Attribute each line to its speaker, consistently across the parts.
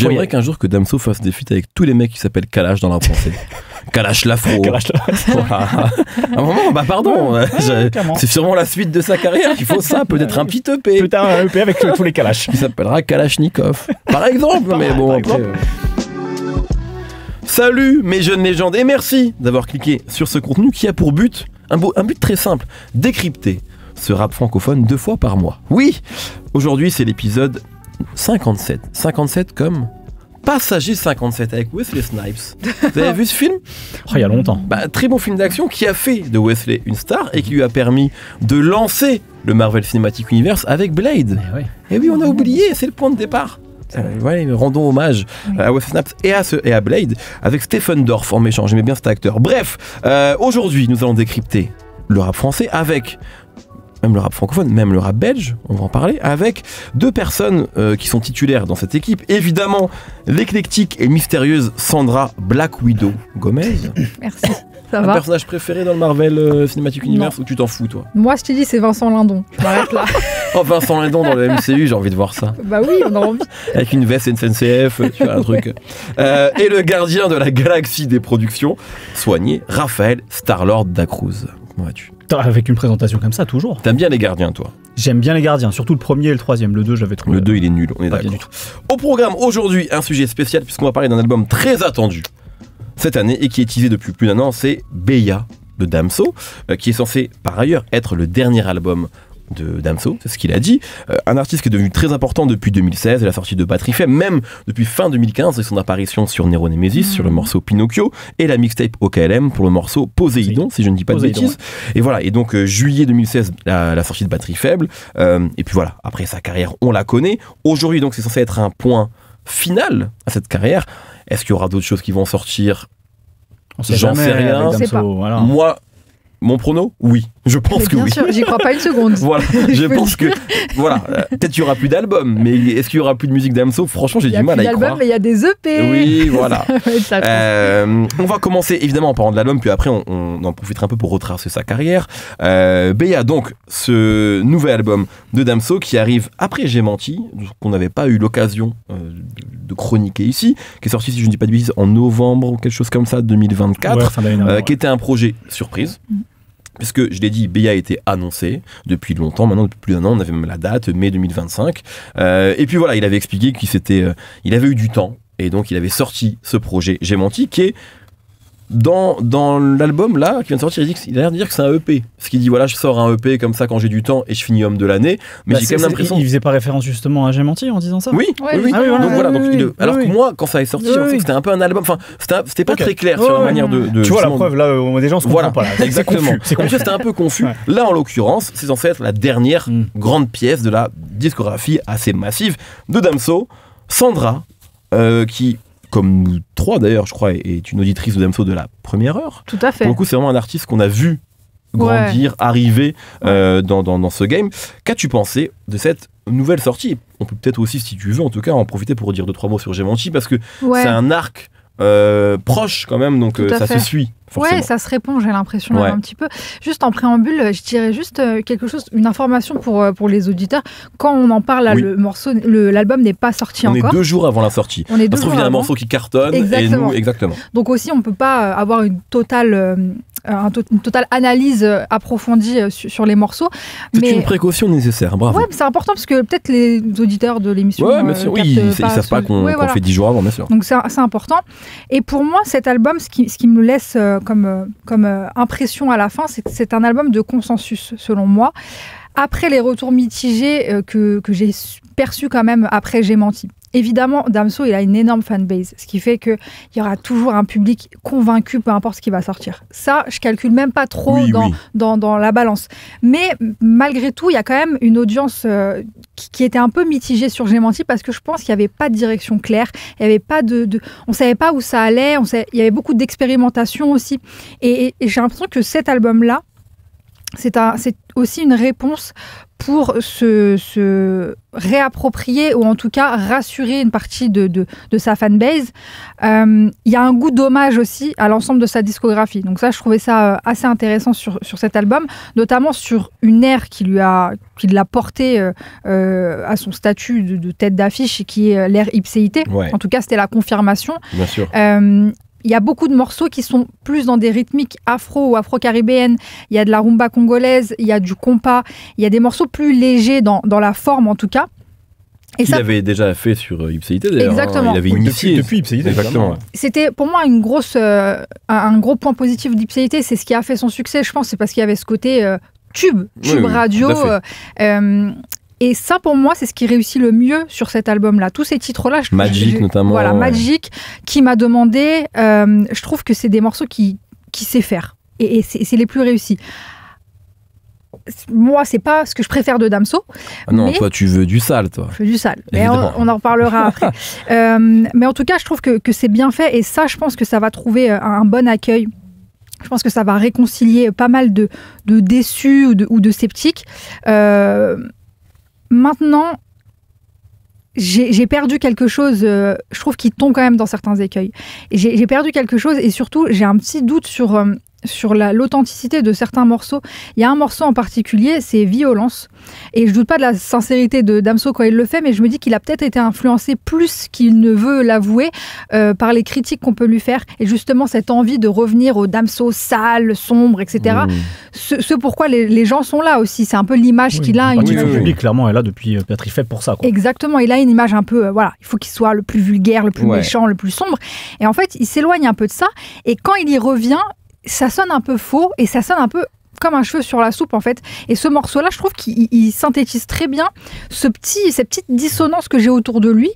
Speaker 1: J'aimerais qu'un jour que Damso fasse des feats avec tous les mecs qui s'appellent Kalash dans la français. Kalash l'afro. Voilà. À un moment, pardon, c'est sûrement la suite de sa carrière. Il faut ça, peut-être un petit EP.
Speaker 2: Peut-être un EP avec tous les Kalash.
Speaker 1: Qui s'appellera Kalashnikov. Par exemple, mais bon, après. Salut mes jeunes légendes et merci d'avoir cliqué sur ce contenu qui a pour but, un but très simple, décrypter ce rap francophone 2 fois par mois. Oui, aujourd'hui c'est l'épisode 57. 57 comme Passager 57 avec Wesley Snipes. Vous avez vu ce film ?
Speaker 2: Il y a longtemps.
Speaker 1: Très bon film d'action qui a fait de Wesley une star et qui lui a permis de lancer le Marvel Cinematic Universe avec Blade. Et oui, on a oublié, c'est le point de départ. Rendons hommage à Wesley Snipes et à Blade avec Stephen Dorff en méchant. J'aimais bien cet acteur. Bref, aujourd'hui, nous allons décrypter le rap français avec même le rap francophone, même le rap belge, on va en parler, avec 2 personnes qui sont titulaires dans cette équipe. Évidemment, l'éclectique et mystérieuse Sandra Black Widow Gomez.
Speaker 3: Merci, ça
Speaker 1: va. Un
Speaker 3: va.
Speaker 1: personnage préféré dans le Marvel Cinematic Universe ou tu t'en fous, toi ?
Speaker 3: Moi, je te dis, c'est Vincent Lindon. Je m'arrête là.
Speaker 1: Oh, Vincent Lindon dans le MCU, j'ai envie de voir ça.
Speaker 3: Bah oui, on a envie.
Speaker 1: Avec une veste SNCF, tu vois, un truc. Et le gardien de la galaxie des productions, soigné, Raphaël Starlord Dacruz. Comment vas-tu ?
Speaker 2: Avec une présentation comme ça, toujours.
Speaker 1: T'aimes bien les gardiens, toi ?
Speaker 2: J'aime bien les gardiens, surtout le premier et le troisième. Le 2, j'avais trouvé.
Speaker 1: Le 2, il est nul, on est d'accord. Au programme, aujourd'hui, un sujet spécial, puisqu'on va parler d'un album très attendu cette année et qui est teasé depuis plus d'1 an, c'est Beya de Damso, qui est censé, par ailleurs, être le dernier album de Damso, c'est ce qu'il a dit. Un artiste qui est devenu très important depuis 2016 et la sortie de Batterie Faible, même depuis fin 2015 et son apparition sur Nero Nemesis, sur le morceau Pinocchio, et la mixtape OKLM pour le morceau Poséidon, si je ne dis pas de bêtises. Et voilà, et donc juillet 2016, la sortie de Batterie Faible, et puis voilà, après sa carrière, on la connaît. Aujourd'hui, donc, c'est censé être un point final à cette carrière. Est-ce qu'il y aura d'autres choses qui vont sortir ? J'en sais rien.
Speaker 2: Voilà.
Speaker 1: Moi, mon prono, oui. Je pense que oui.
Speaker 3: Bien sûr, j'y crois pas une seconde.
Speaker 1: Voilà, je pense que voilà, peut-être qu'il y aura plus d'albums, mais est-ce qu'il y aura plus de musique d'Amso ? Franchement, j'ai du mal à y croire.
Speaker 3: Mais il y a des EP.
Speaker 1: Oui, voilà. On va commencer évidemment en parlant de l'album, puis après on en profitera un peu pour retracer sa carrière. Beya, donc ce nouvel album de Damso qui arrive après J'ai menti, qu'on n'avait pas eu l'occasion de chroniquer ici, qui est sorti, si je ne dis pas de bêtises, en novembre ou quelque chose comme ça, 2024, qui était un projet surprise. Puisque, je l'ai dit, Beya a été annoncé depuis longtemps, maintenant depuis plus d'1 an, on avait même la date, mai 2025. Et puis voilà, il avait expliqué qu'il avait eu du temps, et donc il avait sorti ce projet J'ai menti, qui est dans l'album là, qui vient de sortir, il a l'air de dire que c'est un EP. Parce qu'il dit, voilà, je sors un EP comme ça quand j'ai du temps et je finis homme de l'année. Mais j'ai quand même l'impression...
Speaker 2: Il faisait pas référence justement à J'ai menti en disant ça ?
Speaker 1: Oui, oui. Donc voilà, alors que moi, quand ça est sorti, c'était un peu un album, enfin, c'était pas très clair sur la manière de...
Speaker 2: Tu vois la preuve, là, des gens se comprennent pas. Là.
Speaker 1: Exactement. C'était un peu confus. Là, en l'occurrence, c'est censé être la dernière grande pièce de la discographie assez massive de Damso. Sandra, qui... comme nous 3 d'ailleurs, je crois, est une auditrice de Damso de la première heure.
Speaker 3: Tout à fait.
Speaker 1: Pour le coup, c'est vraiment un artiste qu'on a vu grandir, arriver dans ce game. Qu'as-tu pensé de cette nouvelle sortie ? On peut peut-être aussi, si tu veux, en tout cas, en profiter pour dire 2-3 mots sur J'ai menti, parce que c'est un arc proche quand même, donc ça se suit. Forcément.
Speaker 3: Ouais, ça se répond, j'ai l'impression un petit peu. Juste en préambule, je dirais juste quelque chose, une information pour les auditeurs. Quand on en parle, là, l'album n'est pas sorti encore.
Speaker 1: On est 2 jours avant la sortie.
Speaker 3: On est 2
Speaker 1: jours avant. Il y a un morceau qui cartonne.
Speaker 3: Exactement.
Speaker 1: Et nous, exactement.
Speaker 3: Donc aussi, on ne peut pas avoir une totale analyse approfondie sur les morceaux.
Speaker 1: C'est une précaution nécessaire, bravo.
Speaker 3: Ouais, c'est important parce que peut-être les auditeurs de l'émission
Speaker 1: ils savent pas qu'on fait 10 jours avant, bien sûr.
Speaker 3: Donc c'est important. Et pour moi, cet album, ce qui me laisse comme impression à la fin, c'est un album de consensus, selon moi. Après les retours mitigés que j'ai perçus quand même après J'ai menti. Évidemment, Damso, il a une énorme fanbase, ce qui fait qu'il y aura toujours un public convaincu, peu importe ce qui va sortir. Ça, je calcule même pas trop dans la balance. Mais malgré tout, il y a quand même une audience qui était un peu mitigée sur J'ai menti, parce que je pense qu'il n'y avait pas de direction claire, il y avait pas on savait pas où ça allait, il y avait beaucoup d'expérimentation aussi. Et j'ai l'impression que cet album-là, c'est aussi une réponse pour se réapproprier ou en tout cas rassurer une partie de sa fanbase. Il y a un goût d'hommage aussi à l'ensemble de sa discographie. Donc ça, je trouvais ça assez intéressant sur cet album, notamment sur une ère qui l'a porté à son statut de tête d'affiche, qui est l'ère Ipséité.
Speaker 1: Ouais.
Speaker 3: En tout cas, c'était la confirmation.
Speaker 1: Bien sûr.
Speaker 3: Il y a beaucoup de morceaux qui sont plus dans des rythmiques afro ou afro-caribéennes. Il y a de la rumba congolaise, il y a du compas, il y a des morceaux plus légers dans la forme en tout cas.
Speaker 1: Et il avait déjà fait sur Ipséité d'ailleurs.
Speaker 3: Exactement.
Speaker 1: Il avait initié.
Speaker 2: Depuis Ipséité.
Speaker 1: Exactement.
Speaker 3: C'était pour moi un gros point positif d'Ipséité. C'est ce qui a fait son succès, je pense. C'est parce qu'il y avait ce côté tube radio. Et ça, pour moi, c'est ce qui réussit le mieux sur cet album-là. Tous ces titres-là,
Speaker 1: Magic notamment.
Speaker 3: Voilà, Magic, qui m'a demandé. Je trouve que c'est des morceaux qui sait faire. Et c'est les plus réussis. Moi, c'est pas ce que je préfère de Damso.
Speaker 1: Ah non, toi, tu veux du sale, toi.
Speaker 3: Je veux du sale. Mais on en reparlera après. Mais en tout cas, je trouve que c'est bien fait. Et ça, je pense que ça va trouver un bon accueil. Je pense que ça va réconcilier pas mal de déçus ou de sceptiques. Maintenant, j'ai perdu quelque chose, je trouve qu'il tombe quand même dans certains écueils. J'ai perdu quelque chose et surtout, j'ai un petit doute sur l'authenticité de certains morceaux. Il y a un morceau en particulier, c'est Violence. Et je doute pas de la sincérité de Damso quand il le fait, mais je me dis qu'il a peut-être été influencé plus qu'il ne veut l'avouer par les critiques qu'on peut lui faire. Et justement, cette envie de revenir au Damso sale, sombre, etc. Ce pourquoi les gens sont là aussi. C'est un peu l'image qu'il a.
Speaker 2: Le public, clairement, est là depuis peut-être il fait pour ça. Quoi.
Speaker 3: Exactement. Il a une image un peu, il faut qu'il soit le plus vulgaire, le plus méchant, le plus sombre. Et en fait, il s'éloigne un peu de ça. Et quand il y revient, ça sonne un peu faux et ça sonne un peu comme un cheveu sur la soupe en fait. Et ce morceau-là, je trouve qu'il synthétise très bien cette petite dissonance que j'ai autour de lui.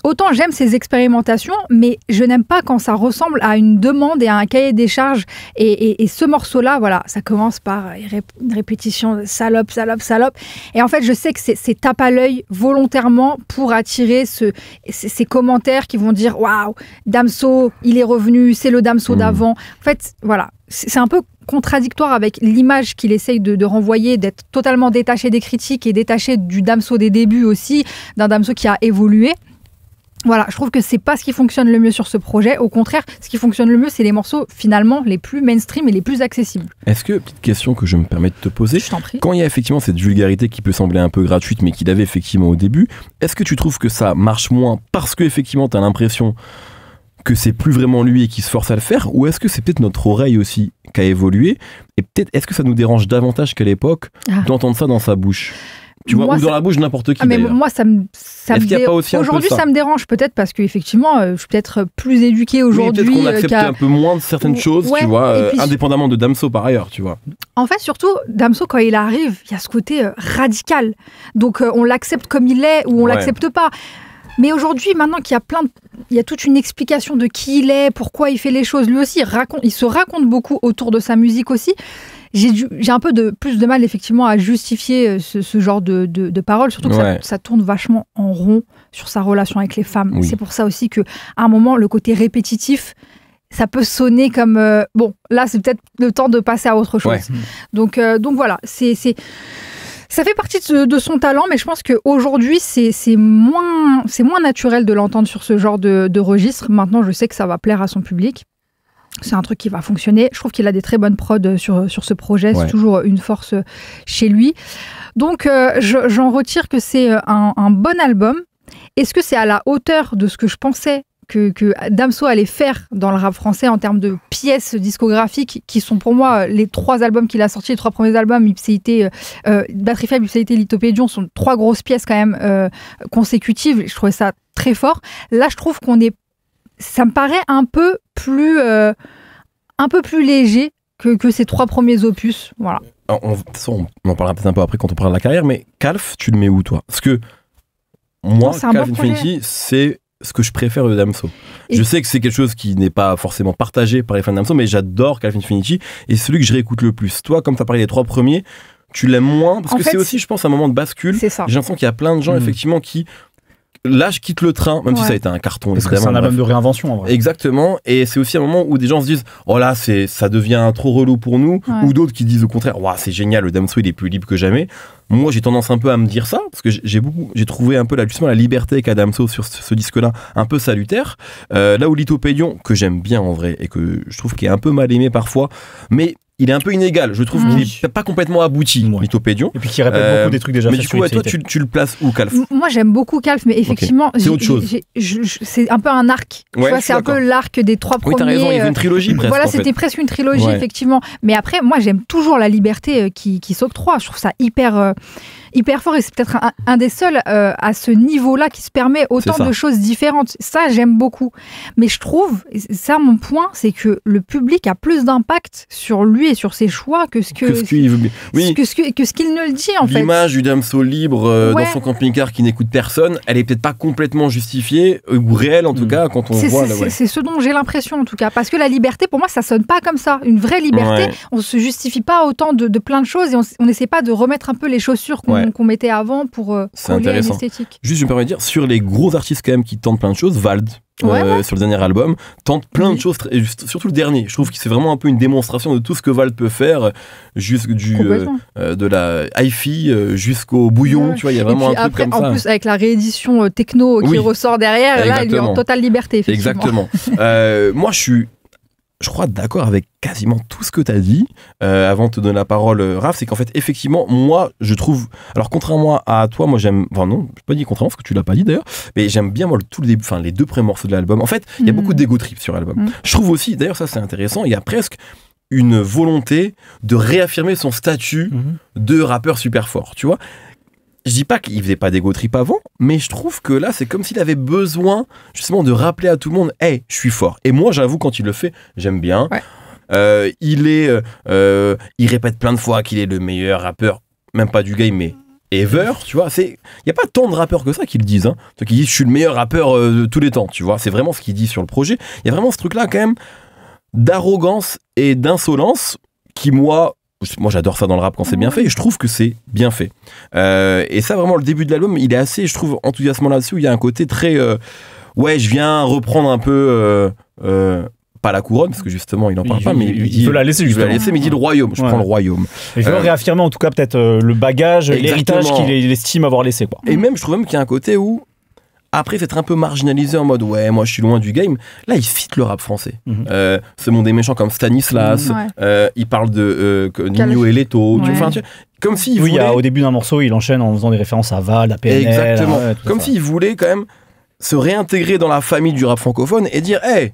Speaker 3: Autant j'aime ses expérimentations, mais je n'aime pas quand ça ressemble à une demande et à un cahier des charges. Et ce morceau-là, voilà, ça commence par une répétition de salope, salope, salope. Et en fait, je sais que c'est tape à l'œil volontairement pour attirer ces commentaires qui vont dire « Waouh, Damso, il est revenu, c'est le Damso d'avant. » En fait, voilà, c'est un peu contradictoire avec l'image qu'il essaye de renvoyer, d'être totalement détaché des critiques et détaché du Damso des débuts aussi, d'un Damso qui a évolué. Voilà, je trouve que c'est pas ce qui fonctionne le mieux sur ce projet. Au contraire, ce qui fonctionne le mieux, c'est les morceaux finalement les plus mainstream et les plus accessibles.
Speaker 1: Est-ce que, petite question que je me permets de te poser,
Speaker 3: je t'en prie.
Speaker 1: Quand il y a effectivement cette vulgarité qui peut sembler un peu gratuite, mais qu'il avait effectivement au début, est-ce que tu trouves que ça marche moins parce que effectivement t'as l'impression que c'est plus vraiment lui et qu'il se force à le faire, ou est-ce que c'est peut-être notre oreille aussi qui a évolué, et peut-être est-ce que ça nous dérange davantage qu'à l'époque d'entendre ça dans sa bouche? Tu vois, ou dans la bouche de n'importe qui.
Speaker 3: Mais moi, aujourd'hui,
Speaker 1: ça
Speaker 3: me dérange peut-être parce qu'effectivement, je suis peut-être plus éduquée aujourd'hui.
Speaker 1: Peut-être qu'on accepte un peu moins de certaines choses, tu vois, puis, indépendamment de Damso par ailleurs, tu vois.
Speaker 3: En fait, surtout, Damso, quand il arrive, il y a ce côté radical. Donc, on l'accepte comme il est ou on l'accepte pas. Mais aujourd'hui, maintenant qu'il y a il y a toute une explication de qui il est, pourquoi il fait les choses. Lui aussi, il se raconte beaucoup autour de sa musique aussi. J'ai un peu plus de mal effectivement à justifier ce genre de paroles, surtout que ça tourne vachement en rond sur sa relation avec les femmes. Oui. C'est pour ça aussi qu'à un moment, le côté répétitif, ça peut sonner comme... bon, là, c'est peut-être le temps de passer à autre chose. Ouais. Donc voilà, ça fait partie de son talent, mais je pense qu'aujourd'hui, c'est moins naturel de l'entendre sur ce genre de registre. Maintenant, je sais que ça va plaire à son public. C'est un truc qui va fonctionner. Je trouve qu'il a des très bonnes prods sur ce projet. Ouais. C'est toujours une force chez lui. Donc, j'en retire que c'est un bon album. Est-ce que c'est à la hauteur de ce que je pensais que Damso allait faire dans le rap français en termes de pièces discographiques qui sont pour moi les 3 albums qu'il a sortis, les 3 premiers albums, Ipséité, Batterie Faible, Ipséité, Lithopédion, sont 3 grosses pièces quand même consécutives. Je trouvais ça très fort. Là, je trouve ça me paraît un peu plus léger que ces 3 premiers opus. Voilà.
Speaker 1: Alors, de toute façon, on en parlera peut-être un peu après quand on parlera de la carrière, mais Calf, tu le mets où, toi? Parce que moi, Calf Infinity, c'est ce que je préfère de Damso. Je sais que c'est quelque chose qui n'est pas forcément partagé par les fans de Damso, mais j'adore Calf Infinity et c'est celui que je réécoute le plus. Toi, comme tu as parlé des 3 premiers, tu l'aimes moins parce que c'est aussi, je pense, un moment de bascule.
Speaker 3: C'est ça.
Speaker 1: J'ai l'impression qu'il y a plein de gens, effectivement, qui là, je quitte le train, même si ça a été un carton.
Speaker 2: Parce que c'est un album de réinvention, en vrai.
Speaker 1: Exactement. Et c'est aussi un moment où des gens se disent, oh là, ça devient trop relou pour nous. Ou d'autres qui disent au contraire, wow, c'est génial, le Damso, il est plus libre que jamais. Moi, j'ai tendance un peu à me dire ça, parce que j'ai trouvé un peu justement la liberté qu'a Damso sur ce disque-là, un peu salutaire. Là où Lithopédion, que j'aime bien en vrai, et que je trouve qu'il est un peu mal aimé parfois, mais il est un peu inégal. Je trouve qu'il n'est pas complètement abouti, Lithopédion.
Speaker 2: Et puis qu'il répète beaucoup des trucs déjà faits.
Speaker 1: Mais du coup, toi, tu le places où, Calf?
Speaker 3: Moi, j'aime beaucoup Calf, mais effectivement,
Speaker 1: c'est autre chose.
Speaker 3: C'est un peu un arc. Tu vois, c'est un peu l'arc des 3 premiers.
Speaker 1: Oui, t'as raison, il fait une trilogie presque.
Speaker 3: Voilà, c'était presque une trilogie, effectivement. Mais après, moi, j'aime toujours la liberté qui s'octroie. Je trouve ça hyper fort, et c'est peut-être un des seuls à ce niveau-là qui se permet autant de choses différentes. Ça, j'aime beaucoup. Mais je trouve, ça, mon point, c'est que le public a plus d'impact sur lui et sur ses choix que ce qu'il ne le dit, en fait.
Speaker 1: L'image du Damso libre dans son camping-car qui n'écoute personne, elle est peut-être pas complètement justifiée, ou réelle en tout cas, quand on voit...
Speaker 3: C'est ce dont j'ai l'impression, en tout cas. Parce que la liberté, pour moi, ça sonne pas comme ça. Une vraie liberté, on se justifie pas autant de plein de choses, et on n'essaie pas de remettre un peu les chaussures qu'on mettait avant pour coller à une esthétique.
Speaker 1: Juste, je me permets de dire, sur les gros artistes quand même qui tentent plein de choses, Vald, sur le dernier album, tente plein de choses, surtout le dernier. Je trouve que c'est vraiment un peu une démonstration de tout ce que Vald peut faire, de la hi-fi jusqu'au bouillon, tu vois, il y a vraiment un truc comme ça.
Speaker 3: En plus, avec la réédition techno qui ressort derrière, là, il est en totale liberté, effectivement.
Speaker 1: Exactement. Moi, je crois d'accord avec quasiment tout ce que tu as dit. Avant de te donner la parole, Raph, c'est qu'en fait, effectivement, moi, je trouve... Alors, contrairement à toi, moi, j'aime... Enfin, non, je pas dit contrairement, parce que tu l'as pas dit d'ailleurs, mais j'aime bien, moi, tout le début, enfin, les 2 premiers morceaux de l'album. En fait, il y a beaucoup d'ego trip sur l'album. Je trouve aussi, d'ailleurs, ça, c'est intéressant, il y a presque une volonté de réaffirmer son statut de rappeur super fort, tu vois. Je dis pas qu'il faisait pas d'ego trip avant, mais je trouve que là, c'est comme s'il avait besoin justement de rappeler à tout le monde, hey, je suis fort. Et moi, j'avoue, quand il le fait, j'aime bien. Il répète plein de fois qu'il est le meilleur rappeur, même pas du game, mais ever, tu vois. Il y a pas tant de rappeurs que ça qui le disent, hein. Qui disent, je suis le meilleur rappeur de tous les temps, tu vois. C'est vraiment ce qu'il dit sur le projet. Il y a vraiment ce truc-là quand même d'arrogance et d'insolence qui, moi j'adore ça dans le rap quand c'est bien fait, et je trouve que c'est bien fait. Et ça, vraiment, le début de l'album, il est assez, je trouve, enthousiasmant là-dessus. Il y a un côté très... je viens reprendre un peu... pas la couronne, parce que justement, il n'en parle pas, mais
Speaker 2: il veut la laisser, justement.
Speaker 1: Mais il dit le royaume. Je prends le royaume.
Speaker 2: Et il veut réaffirmer, en tout cas, peut-être le bagage, l'héritage qu'il estime avoir laissé, quoi.
Speaker 1: Et même, je trouve même qu'il y a un côté où... Après, c'est un peu marginalisé en mode moi je suis loin du game. Là, il fit le rap français. Ce monde des méchants comme Stanislas. Il parle de Nino et Leto. Comme s'il voulait.
Speaker 2: Au début d'un morceau, il enchaîne en faisant des références à Val, à PNL.
Speaker 1: Exactement. Comme s'il voulait quand même se réintégrer dans la famille du rap francophone et dire hey,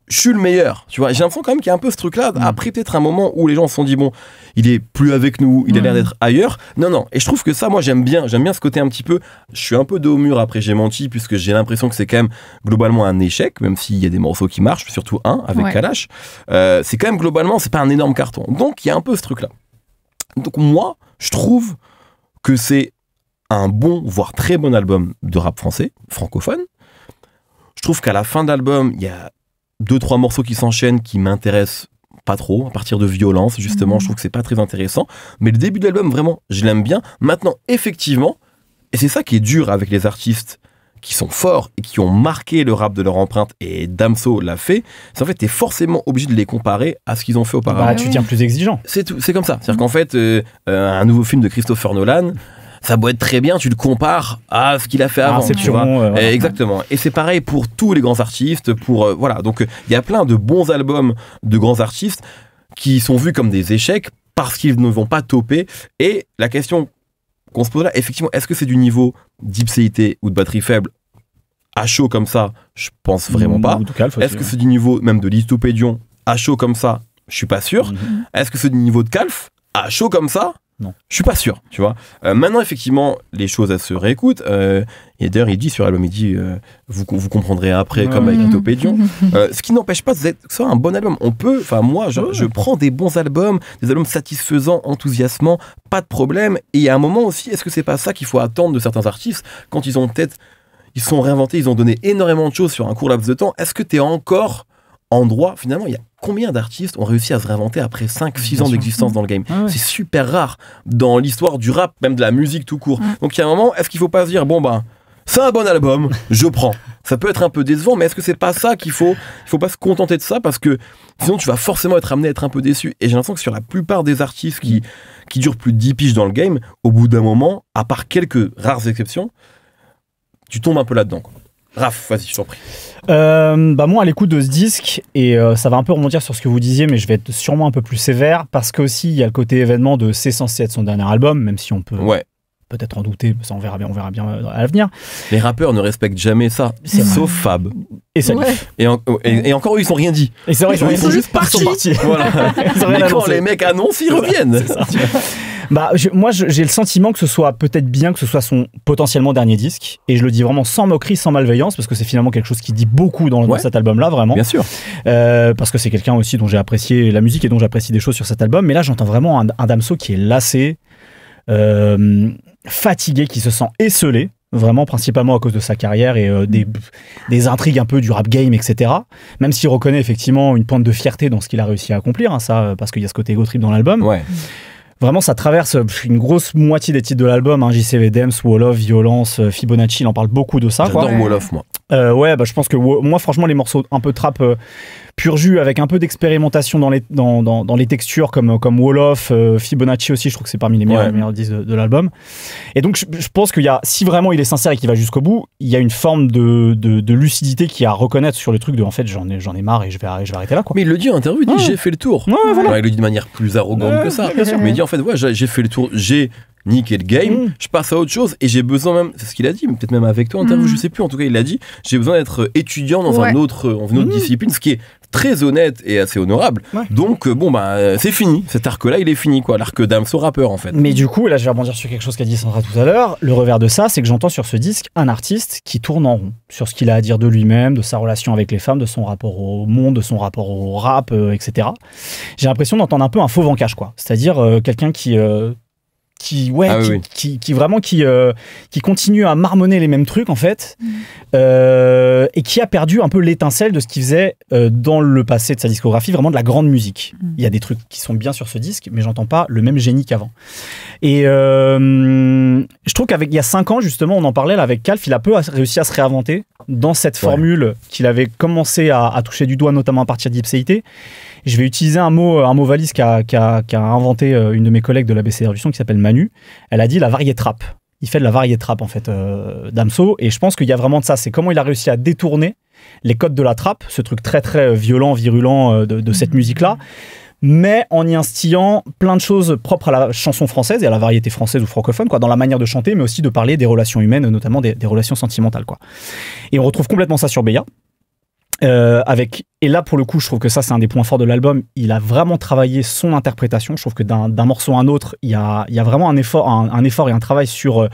Speaker 1: je suis le meilleur, tu vois. J'ai l'impression quand même qu'il y a un peu ce truc-là. Après, peut-être un moment où les gens se sont dit bon, il est plus avec nous, il a l'air d'être ailleurs. Non. Et je trouve que ça, moi, j'aime bien ce côté un petit peu. Je suis un peu dos au mur après J'ai menti, puisque j'ai l'impression que c'est quand même globalement un échec, même s'il y a des morceaux qui marchent, surtout un avec Kalash. C'est quand même globalement, c'est pas un énorme carton. Donc, il y a un peu ce truc-là. Donc, moi, je trouve que c'est un bon, voire très bon album de rap français, francophone. Je trouve qu'à la fin de l'album, il y a 2-3 morceaux qui s'enchaînent qui m'intéressent pas trop, à partir de violence, justement, je trouve que c'est pas très intéressant. Mais le début de l'album, vraiment, je l'aime bien. Maintenant, effectivement, et c'est ça qui est dur avec les artistes qui sont forts et qui ont marqué le rap de leur empreinte, et Damso l'a fait, c'est en fait, t'es forcément obligé de les comparer à ce qu'ils ont fait auparavant.
Speaker 2: Tu deviens plus exigeant.
Speaker 1: C'est tout, c'est comme ça. C'est-à-dire qu'en fait, un nouveau film de Christopher Nolan, ça doit être très bien, tu le compares à ce qu'il a fait avant. Tu vois. Exactement. Et c'est pareil pour tous les grands artistes. Voilà. Donc, il y a plein de bons albums de grands artistes qui sont vus comme des échecs parce qu'ils ne vont pas toper. Et la question qu'on se pose là, effectivement, est-ce que c'est du niveau d'Ipséité ou de batterie faible à chaud comme ça? Je pense vraiment pas. Est-ce que c'est du niveau même de Lithopédion à chaud comme ça? Je suis pas sûr. Est-ce que c'est du niveau de Calf à chaud comme ça?
Speaker 2: Non.
Speaker 1: Je suis pas sûr, tu vois. Maintenant, effectivement, les choses, elles se réécoutent. Et d'ailleurs, il dit sur l'album, il dit, vous comprendrez après, comme avec Lithopédion. Ce qui n'empêche pas que ce soit un bon album. On peut, enfin, moi, je prends des bons albums, des albums satisfaisants, enthousiasmants, pas de problème. Et il y a un moment aussi, est-ce que c'est pas ça qu'il faut attendre de certains artistes quand ils ont peut-être, ils sont réinventés, ils ont donné énormément de choses sur un court laps de temps. Est-ce que t'es encore en droit? Finalement, il y a combien d'artistes ont réussi à se réinventer après 5-6 ans d'existence dans le game? C'est super rare dans l'histoire du rap, même de la musique tout court. Donc il y a un moment, est-ce qu'il faut pas se dire, bon ben, c'est un bon album, je prends. Ça peut être un peu décevant, mais est-ce que c'est pas ça qu'il faut? Il faut pas se contenter de ça, parce que sinon tu vas forcément être amené à être un peu déçu. Et j'ai l'impression que sur la plupart des artistes qui durent plus de 10 piges dans le game, au bout d'un moment, à part quelques rares exceptions, tu tombes un peu là-dedans, quoi. Raph, vas-y, je t'en prie.
Speaker 2: Moi, à l'écoute de ce disque, et ça va un peu rebondir sur ce que vous disiez, mais je vais être sûrement un peu plus sévère, parce qu'aussi, il y a le côté événement de c'est censé être son dernier album, même si on peut peut-être en douter, ça on verra bien à l'avenir.
Speaker 1: Les rappeurs ne respectent jamais ça, sauf Fab.
Speaker 2: Et Salif.
Speaker 1: Et encore eux, ils sont rien dit.
Speaker 2: Et c'est vrai,
Speaker 1: ils sont juste partis. Voilà. Mais quand les mecs annoncent, ils reviennent.
Speaker 2: C'est ça. Moi, j'ai le sentiment que ce soit peut-être bien que ce soit son potentiellement dernier disque, et je le dis vraiment sans moquerie, sans malveillance, parce que c'est finalement quelque chose qui dit beaucoup dans cet album-là, vraiment.
Speaker 1: Bien sûr.
Speaker 2: Parce que c'est quelqu'un aussi dont j'ai apprécié la musique et dont j'apprécie des choses sur cet album. Mais là, j'entends vraiment un Damso qui est lassé, fatigué, qui se sent esseulé, vraiment principalement à cause de sa carrière et des intrigues un peu du rap game, etc. Même s'il reconnaît effectivement une pointe de fierté dans ce qu'il a réussi à accomplir, hein, ça, parce qu'il y a ce côté ego trip dans l'album.
Speaker 1: Ouais.
Speaker 2: Vraiment, ça traverse une grosse moitié des titres de l'album, hein, JCV, Dems, Wall of, Violence, Fibonacci, il en parle beaucoup de ça.
Speaker 1: J'adore Wall of, moi.
Speaker 2: Je pense que moi, franchement, les morceaux un peu trap pur jus, avec un peu d'expérimentation dans les textures, comme Wall of, Fibonacci aussi, je trouve que c'est parmi les meilleurs disques de l'album. Et donc, je pense qu'il y a, si vraiment il est sincère et qu'il va jusqu'au bout, il y a une forme de lucidité qu'il y a à reconnaître sur le truc de, en fait, j'en ai marre et je vais arrêter là, quoi.
Speaker 1: Mais il le dit en interview, il dit j'ai fait le tour.
Speaker 2: Voilà.
Speaker 1: Alors, il le dit de manière plus arrogante que ça. Mais il dit en fait, j'ai fait le tour, j'ai niqué le game, je passe à autre chose et j'ai besoin même, c'est ce qu'il a dit, peut-être même avec toi en interview, je sais plus, en tout cas il l'a dit, j'ai besoin d'être étudiant dans une autre discipline, ce qui est très honnête et assez honorable. Donc c'est fini, cet arc-là il est fini, quoi, l'arc Damso rappeur en fait.
Speaker 2: Mais du coup, là je vais rebondir sur quelque chose qu'a dit Sandra tout à l'heure, le revers de ça c'est que j'entends sur ce disque un artiste qui tourne en rond, sur ce qu'il a à dire de lui-même, de sa relation avec les femmes, de son rapport au monde, de son rapport au rap, etc. J'ai l'impression d'entendre un peu un faux vancage, quoi, c'est-à-dire quelqu'un qui continue à marmonner les mêmes trucs en fait, et qui a perdu un peu l'étincelle de ce qu'il faisait dans le passé de sa discographie, vraiment de la grande musique. Il y a des trucs qui sont bien sur ce disque, mais j'entends pas le même génie qu'avant. Et je trouve qu'il y a 5 ans justement, on en parlait là, avec Calf, il a peu réussi à se réinventer dans cette formule qu'il avait commencé à toucher du doigt, notamment à partir d'Ipséité. Je vais utiliser un mot valise qu'a inventé une de mes collègues de l'ABCR du son qui s'appelle Manu. Elle a dit la variété trap. Il fait de la variété trap en fait, Damso, et je pense qu'il y a vraiment de ça. C'est comment il a réussi à détourner les codes de la trap, ce truc très très violent, virulent de cette musique-là, mais en y instillant plein de choses propres à la chanson française et à la variété française ou francophone, quoi, dans la manière de chanter, mais aussi de parler des relations humaines, notamment des relations sentimentales, quoi. Et on retrouve complètement ça sur Beya. Et là pour le coup je trouve que ça c'est un des points forts de l'album, il a vraiment travaillé son interprétation. Je trouve que d'un morceau à un autre il y a vraiment un effort et un travail sur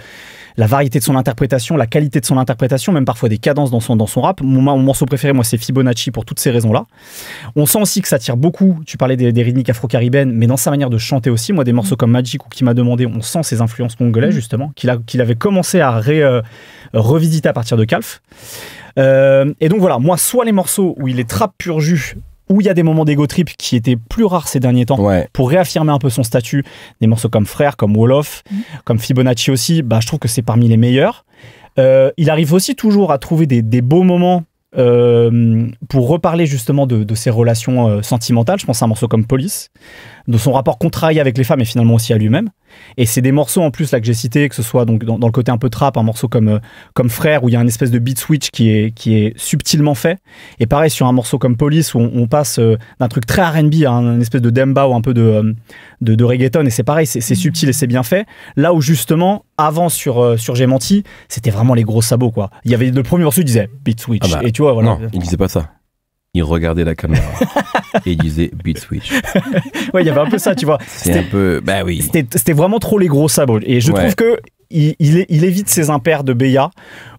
Speaker 2: la variété de son interprétation, la qualité de son interprétation, même parfois des cadences dans son rap. Mon morceau préféré moi c'est Fibonacci pour toutes ces raisons là. On sent aussi que ça tire beaucoup, tu parlais des rythmiques afro-caribéennes, mais dans sa manière de chanter aussi, moi des morceaux comme Magic ou Qui m'a demandé, on sent ses influences congolaises justement, qu'il avait commencé à revisiter à partir de Calf. Et donc voilà, moi soit les morceaux où il est trap pur jus, où il y a des moments d'ego trip qui étaient plus rares ces derniers temps, pour réaffirmer un peu son statut, des morceaux comme Frère, comme Wall of, comme Fibonacci aussi, je trouve que c'est parmi les meilleurs. Il arrive aussi toujours à trouver des beaux moments pour reparler justement de ses relations sentimentales. Je pense à un morceau comme Police, de son rapport contrarié avec les femmes et finalement aussi à lui-même. Et c'est des morceaux en plus là que j'ai cités, que ce soit donc dans le côté un peu trap, un morceau comme Frère où il y a un espèce de beat switch qui est subtilement fait. Et pareil sur un morceau comme Police où on passe d'un truc très R&B à un espèce de demba ou un peu de reggaeton, et c'est pareil, c'est subtil et c'est bien fait. Là où justement avant sur J'ai menti, c'était vraiment les gros sabots, quoi. Il y avait le premier morceau, il disait beat switch, et tu vois, voilà.
Speaker 1: Non, il disait pas ça. Il regardait la caméra et il disait beat switch.
Speaker 2: Ouais, il y avait un peu ça, tu vois.
Speaker 1: C'est un peu, oui.
Speaker 2: C'était vraiment trop les gros sabots. Et je trouve que il évite ces impairs de Beya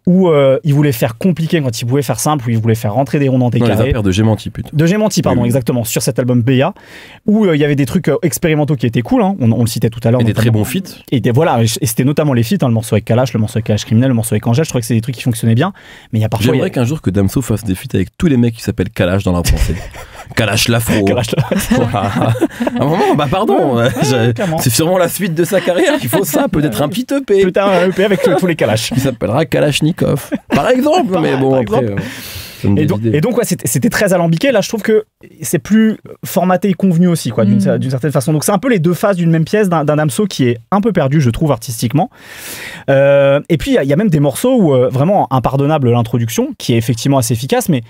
Speaker 2: où il voulait faire compliqué quand il pouvait faire simple, où il voulait faire rentrer des ronds dans tes carrés.
Speaker 1: Les impairs de J'ai menti plutôt.
Speaker 2: De J'ai menti, pardon, exactement, sur cet album Beya, où il y avait des trucs expérimentaux qui étaient cool, hein, on le citait tout à l'heure.
Speaker 1: Et des très bons feats.
Speaker 2: Et c'était notamment les feats, hein, le morceau avec Kalash, le morceau avec Kalash Criminel, le morceau avec Angèle, je trouvais que c'est des trucs qui fonctionnaient bien, mais il y a parfois...
Speaker 1: J'aimerais qu'un jour que Damso fasse des feats avec tous les mecs qui s'appellent Kalash dans la français. Kalash l'afro.
Speaker 2: Kalash
Speaker 1: Voilà. À un moment, bah pardon, c'est sûrement la suite de sa carrière qu'il faut ça, peut-être un petit EP.
Speaker 2: Peut-être un EP avec tous les Kalash.
Speaker 1: Qui s'appellera Kalashnikov. Par exemple, mais bon, après.
Speaker 2: Et donc ouais, c'était très alambiqué. Là, je trouve que c'est plus formaté et convenu aussi, quoi, d'une certaine façon. Donc c'est un peu les deux faces d'une même pièce d'un Damso qui est un peu perdu, je trouve, artistiquement. Et puis il y a même des morceaux où vraiment impardonnable l'introduction, qui est effectivement assez efficace, mais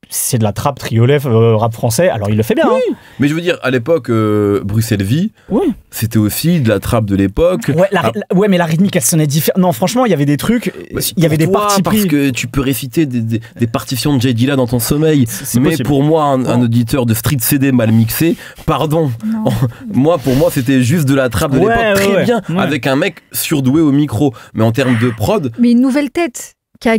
Speaker 2: c'est de la trappe triolet rap français. Alors il le fait bien.
Speaker 1: Oui,
Speaker 2: hein.
Speaker 1: Mais je veux dire, à l'époque, Bruxelles Vie, c'était aussi de la trappe de l'époque.
Speaker 2: Ouais, mais la rythmique, elle sonnait différente. Non, franchement, il y avait des trucs, il y avait des parties
Speaker 1: parce
Speaker 2: pris.
Speaker 1: que tu peux réciter des partitions de Jay Dilla dans ton sommeil. Mais
Speaker 2: possible.
Speaker 1: pour moi, un auditeur de street CD mal mixé, pardon. Pour moi, c'était juste de la trappe de l'époque, très bien, avec un mec surdoué au micro. Mais en termes de prod.
Speaker 3: Mais une nouvelle tête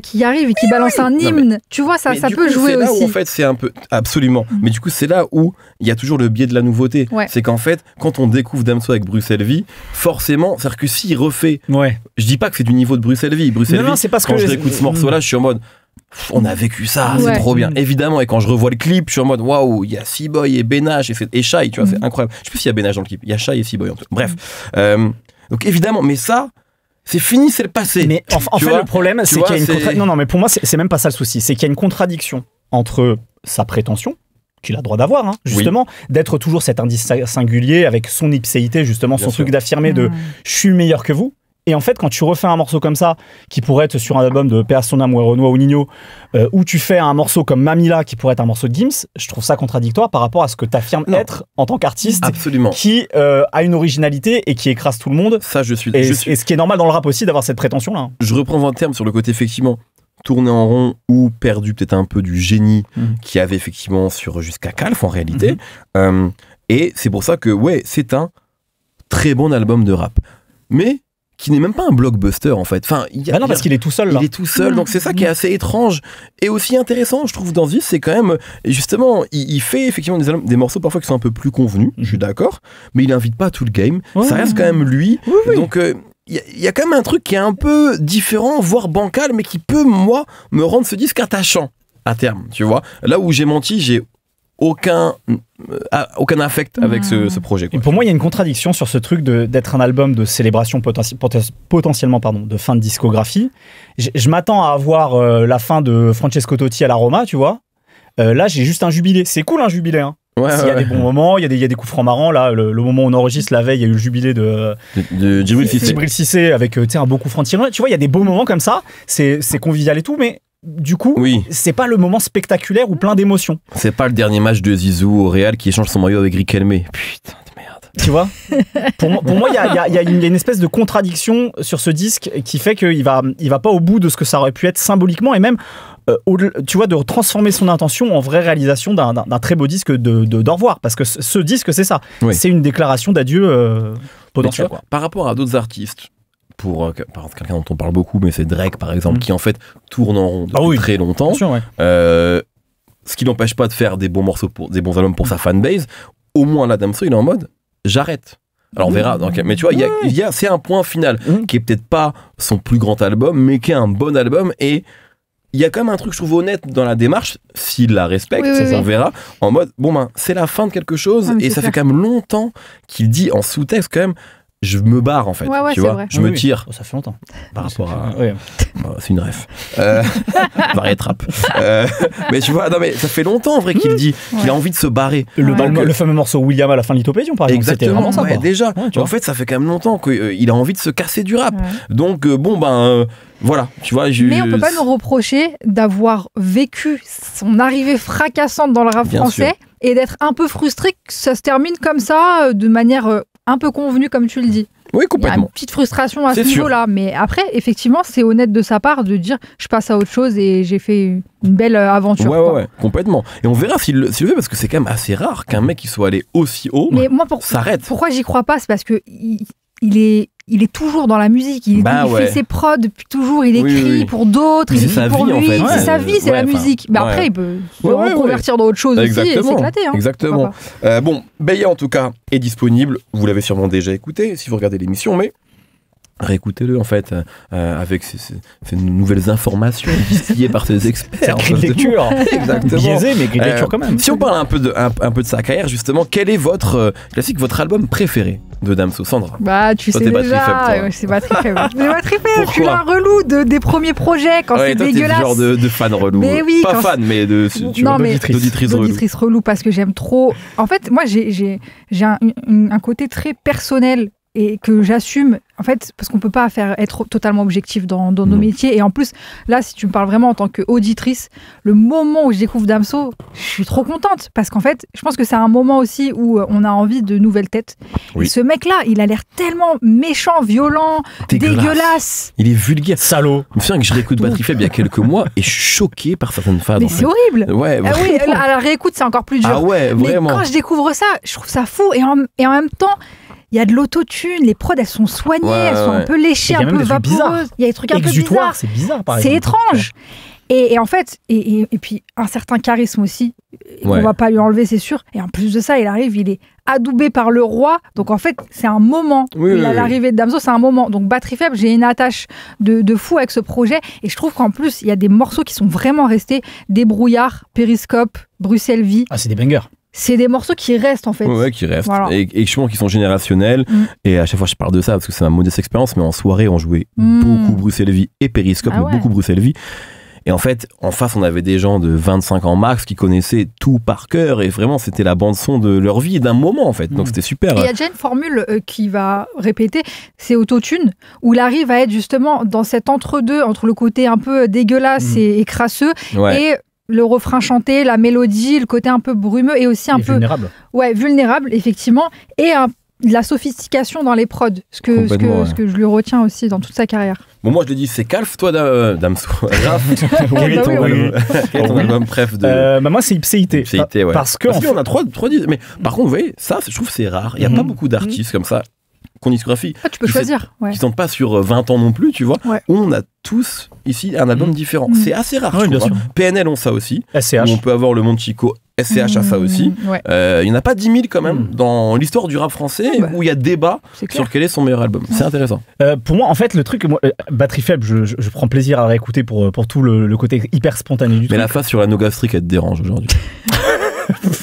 Speaker 3: qui arrive et qui balance un hymne, tu vois, ça peut jouer
Speaker 1: c'est là
Speaker 3: aussi.
Speaker 1: Où, en fait, c'est un peu absolument. Mais du coup, c'est là où il y a toujours le biais de la nouveauté. C'est qu'en fait, quand on découvre Damso avec Bruxelles Vie, forcément, c'est-à-dire que s'il refait, je dis pas que c'est du niveau de Bruxelles Vie. Bruxelles Vie,
Speaker 2: c'est parce
Speaker 1: quand
Speaker 2: que
Speaker 1: je réécoute ce morceau-là, je suis en mode. On a vécu ça, c'est trop bien. Évidemment, et quand je revois le clip, je suis en mode waouh, il y a C-Boy et Benach et Shai, tu vois, c'est incroyable. Je sais plus s'il y a Benach dans le clip, il y a Shai et C-Boy en tout cas. Bref. Donc évidemment, mais ça. C'est fini, c'est le passé.
Speaker 2: Mais en fait, le problème, c'est qu'il y a une contradiction. Non, mais pour moi, c'est même pas ça le souci. C'est qu'il y a une contradiction entre sa prétention, qu'il a le droit d'avoir, justement, d'être toujours cet indice singulier avec son ipséité, justement, son truc d'affirmer de je suis meilleur que vous. Et en fait, quand tu refais un morceau comme ça, qui pourrait être sur un album de P.A. Son âme ou Renoir ou Nino, ou tu fais un morceau comme Mamila, qui pourrait être un morceau de Gims, je trouve ça contradictoire par rapport à ce que tu affirmes être en tant qu'artiste.
Speaker 1: Absolument. Qui
Speaker 2: a une originalité et qui écrase tout le monde.
Speaker 1: Ça, je suis.
Speaker 2: Et ce qui est normal dans le rap aussi, d'avoir cette prétention-là.
Speaker 1: Je reprends un terme sur le côté, effectivement, tourné en rond ou perdu peut-être un peu du génie qu'il y avait effectivement sur jusqu'à Calf, en réalité. Et c'est pour ça que, c'est un très bon album de rap. Mais qui n'est même pas un blockbuster en fait. Enfin,
Speaker 2: non, parce qu'il est tout seul là.
Speaker 1: Il est tout seul, donc c'est ça qui est assez étrange et aussi intéressant, je trouve, dans ce disque, c'est quand même, justement, il fait effectivement des morceaux parfois qui sont un peu plus convenus, je suis d'accord, mais il invite pas tout le game, ça reste quand même lui, donc il y a quand même un truc qui est un peu différent, voire bancal, mais qui peut, moi, me rendre ce disque attachant à terme, tu vois. Là où j'ai menti, j'ai aucun affect avec ce projet, quoi.
Speaker 2: Et pour moi, il y a une contradiction sur ce truc d'être un album de célébration potentiellement de fin de discographie. Je m'attends à avoir la fin de Francesco Totti à la Roma, tu vois. Là, j'ai juste un jubilé. C'est cool un jubilé, hein. Il y a des bons moments, il y a des coups francs marrants. Là, le moment où on enregistre la veille, il y a eu le jubilé de Djibril Cissé avec un beau coup franc tiré. Tu vois, il y a des beaux moments comme ça. C'est convivial et tout, mais du coup, c'est pas le moment spectaculaire ou plein d'émotions.
Speaker 1: C'est pas le dernier match de Zizou au Real qui échange son maillot avec Riquelme. Putain de merde.
Speaker 2: Tu vois, pour moi, il y a une espèce de contradiction sur ce disque qui fait qu'il va pas au bout de ce que ça aurait pu être symboliquement et même, tu vois, de transformer son intention en vraie réalisation d'un très beau disque d'au revoir. Parce que ce disque, c'est ça. C'est une déclaration d'adieu potentielle.
Speaker 1: Par rapport à d'autres artistes, par exemple, quelqu'un dont on parle beaucoup, mais c'est Drake par exemple, qui en fait tourne en rond depuis très longtemps. Sûr, ce qui n'empêche pas de faire des bons morceaux, des bons albums pour sa fanbase. Au moins là, Damso, il est en mode j'arrête. Alors on verra. Donc, mais tu vois, c'est un point final qui est peut-être pas son plus grand album, mais qui est un bon album. Et il y a quand même un truc, je trouve, honnête dans la démarche, s'il la respecte, on verra, en mode c'est la fin de quelque chose, et ça fait quand même longtemps qu'il dit en sous-texte quand même. Je me barre en fait, tu vois, je me tire.
Speaker 2: Ça fait longtemps.
Speaker 1: Par rapport à. C'est une ref. Variété rap. Mais tu vois, non, mais ça fait longtemps en vrai qu'il dit qu'il a envie de se barrer.
Speaker 2: Le fameux morceau William à la fin de Litopédion, par exemple.
Speaker 1: Exactement,
Speaker 2: c'était vraiment ça.
Speaker 1: Déjà. En fait, ça fait quand même longtemps qu'il a envie de se casser du rap. Donc, voilà, tu vois.
Speaker 3: Mais on peut pas nous reprocher d'avoir vécu son arrivée fracassante dans le rap français et d'être un peu frustré que ça se termine comme ça, de manière un peu convenue, comme tu le dis.
Speaker 1: Oui, complètement.
Speaker 3: Il y a une petite frustration à ce niveau-là. Mais après, effectivement, c'est honnête de sa part de dire je passe à autre chose et j'ai fait une belle aventure.
Speaker 1: Ouais, complètement. Et on verra s'il le fait, parce que c'est quand même assez rare qu'un mec qui soit allé aussi haut s'arrête.
Speaker 3: Pourquoi j'y crois pas? C'est parce que il est toujours dans la musique, il fait ses prods depuis toujours, il écrit pour d'autres, il écrit pour lui, en fait. C'est sa vie, c'est la musique. Mais après, il peut se reconvertir dans autre chose aussi et s'éclater.
Speaker 1: Exactement. Beya en tout cas est disponible, vous l'avez sûrement déjà écouté si vous regardez l'émission, mais réécoutez-le en fait avec ces nouvelles informations distillées par ces experts.
Speaker 2: Grille de lecture.
Speaker 1: Exactement.
Speaker 2: Biaisé, mais grille de lecture quand même.
Speaker 1: Si on parle un peu de sa carrière, justement, quel est votre album préféré de Damso? Sandra?
Speaker 3: Bah, tu
Speaker 1: toi,
Speaker 3: sais
Speaker 1: t'es batterie
Speaker 3: déjà,
Speaker 1: faible, toi.
Speaker 3: c'est batterie faible. C'est batterie faible, je suis
Speaker 1: Pourquoi
Speaker 3: un relou des premiers projets quand
Speaker 1: Ouais,
Speaker 3: c'est
Speaker 1: toi,
Speaker 3: dégueulasse.
Speaker 1: t'es le genre de fan relou.
Speaker 3: Mais oui,
Speaker 1: pas
Speaker 3: quand
Speaker 1: fan, mais d'auditrice relou.
Speaker 3: D'auditrice relou parce que j'aime trop. En fait, moi, j'ai un côté très personnel et que j'assume, en fait, parce qu'on peut pas être totalement objectif dans nos métiers. Et en plus, là, si tu me parles vraiment en tant qu'auditrice, le moment où je découvre Damso, je suis trop contente. Parce qu'en fait, je pense que c'est un moment aussi où on a envie de nouvelles têtes.
Speaker 1: Oui.
Speaker 3: Et ce mec-là, il a l'air tellement méchant, violent, dégueulasse.
Speaker 1: Il est vulgaire.
Speaker 2: Salaud.
Speaker 1: Je me souviens que je réécoute Batterie Faible il y a quelques mois et je suis choqué par certaines phases.
Speaker 3: Mais c'est horrible.
Speaker 1: Ouais,
Speaker 3: Ah oui, à la réécoute, c'est encore plus dur.
Speaker 1: Ah ouais, vraiment.
Speaker 3: Mais quand je découvre ça, je trouve ça fou. Et en même temps, il y a de l'autotune, les prods, elles sont soignées, elles sont un peu léchées, un peu vaporeuses. Il y a des trucs un peu bizarres.
Speaker 2: C'est bizarre, par exemple.
Speaker 3: C'est étrange. Et en fait, et puis un certain charisme aussi, on va pas lui enlever, c'est sûr. Et en plus de ça, il arrive, il est adoubé par le roi. Donc en fait, c'est un moment. L'arrivée de Damso, c'est un moment. Donc Batterie Faible, j'ai une attache de fou avec ce projet. Et je trouve qu'en plus, il y a des morceaux qui sont vraiment restés. Débrouillard, Périscope, Bruxelles Vie.
Speaker 2: Ah, c'est des bangers.
Speaker 3: C'est des morceaux qui restent en fait.
Speaker 1: Ouais, qui restent.
Speaker 3: Voilà.
Speaker 1: Et je pense qu'ils sont générationnels. Et à chaque fois, je parle de ça parce que c'est ma modeste expérience. Mais en soirée, on jouait beaucoup Bruxelles Vie et Périscope, beaucoup Bruxelles Vie. Et en fait, en face, on avait des gens de 25 ans max qui connaissaient tout par cœur. Et vraiment, c'était la bande-son de leur vie et d'un moment, en fait. Donc, c'était super.
Speaker 3: Et il y a déjà une formule qui va répéter, c'est autotune, où il arrive à être justement dans cet entre-deux, entre le côté un peu dégueulasse et crasseux, et le refrain chanté, la mélodie, le côté un peu brumeux et aussi un peu...
Speaker 2: vulnérable. Ouais,
Speaker 3: vulnérable, effectivement. Et de la sophistication dans les prods, ce que je lui retiens aussi dans toute sa carrière.
Speaker 1: Bon, moi je le dis, c'est Calf, toi Damso. Raph, quel est ton album préf de...
Speaker 2: moi c'est Ipséité.
Speaker 1: Ipséité, ouais.
Speaker 2: Parce que
Speaker 1: on a trois mais par contre, vous voyez, ça, je trouve que c'est rare. Il n'y a pas beaucoup d'artistes comme ça, qu'on discographie.
Speaker 3: Ah, tu peux choisir.
Speaker 1: Qui sont pas sur 20 ans non plus, tu vois.
Speaker 3: Ouais.
Speaker 1: On a tous ici un album différent. C'est assez rare, je
Speaker 2: bien
Speaker 1: trouve.
Speaker 2: sûr.
Speaker 1: PNL ont ça aussi.
Speaker 2: SCH.
Speaker 1: On peut avoir le Monde Chico. SCH a ça aussi. Il n'y en a pas 10 000 quand même dans l'histoire du rap français où il y a débat sur quel est son meilleur album. C'est intéressant.
Speaker 2: Pour moi, en fait, le truc, Batterie Faible, je prends plaisir à réécouter pour tout le côté hyper spontané du truc.
Speaker 1: Mais la phase sur l'anneau gastrique, elle te dérange aujourd'hui.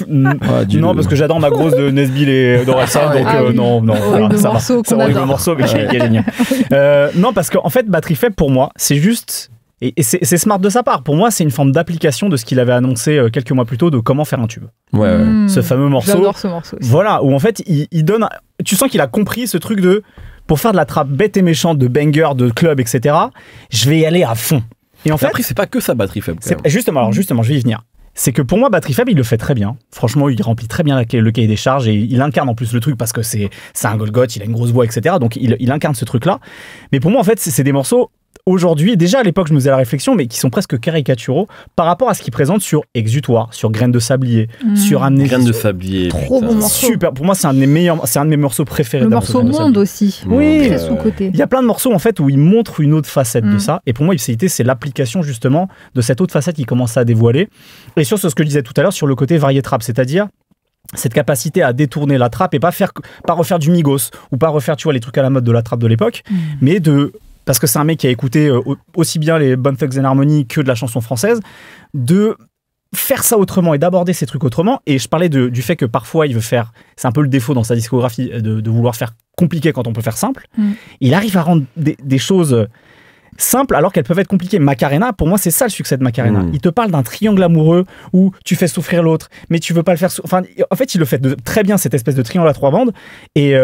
Speaker 2: Non, parce que j'adore ma grosse de Nesbill et d'Orelsan, donc non, ça va. C'est un morceau, mais qui est génial. Non, parce qu'en fait, Batterie Faible, pour moi, c'est juste... Et c'est smart de sa part. Pour moi, c'est une forme d'application de ce qu'il avait annoncé quelques mois plus tôt de comment faire un tube. Ce fameux morceau.
Speaker 3: J'adore ce morceau aussi.
Speaker 2: Voilà, où en fait, il donne... Tu sens qu'il a compris ce truc de... Pour faire de la trappe bête et méchante, de banger, de club, etc., je vais y aller à fond. Et en fait...
Speaker 1: Après, c'est pas que ça, Batterie Faible.
Speaker 2: Justement, je vais y venir. C'est que pour moi, Batterie Faible, il le fait très bien. Franchement, il remplit très bien le cahier des charges et il incarne en plus le truc parce que c'est un Golgoth, il a une grosse voix, etc. Donc il incarne ce truc-là. Mais pour moi, en fait, c'est des morceaux, aujourd'hui, déjà à l'époque, je me faisais la réflexion, mais qui sont presque caricaturaux par rapport à ce qu'il présente sur Exutoire, sur Graines de Sablier, sur Amnésie.
Speaker 1: Graines de Sablier.
Speaker 3: Trop bon morceau.
Speaker 2: Super. Pour moi, c'est un de mes morceaux préférés.
Speaker 3: Le morceau Monde aussi.
Speaker 2: Oui.
Speaker 3: Très sous-côté.
Speaker 2: Il y a plein de morceaux en fait où il montre une autre facette de ça. Et pour moi, Ipséité, c'est l'application justement de cette autre facette qu'il commence à dévoiler. Et sur ce que je disais tout à l'heure, sur le côté varié trap, c'est-à-dire cette capacité à détourner la trappe et pas refaire du Migos ou pas refaire, tu vois, les trucs à la mode de la trappe de l'époque, mais parce que c'est un mec qui a écouté aussi bien les Bone Thugs and Harmony que de la chanson française, de faire ça autrement et d'aborder ces trucs autrement. Et je parlais du fait que parfois il veut faire, c'est un peu le défaut dans sa discographie, de vouloir faire compliqué quand on peut faire simple. Il arrive à rendre des choses simples alors qu'elles peuvent être compliquées. Macarena, pour moi, c'est ça le succès de Macarena. Il te parle d'un triangle amoureux où tu fais souffrir l'autre, mais tu veux pas le faire enfin, en fait, il le fait très bien, cette espèce de triangle à 3 bandes. Et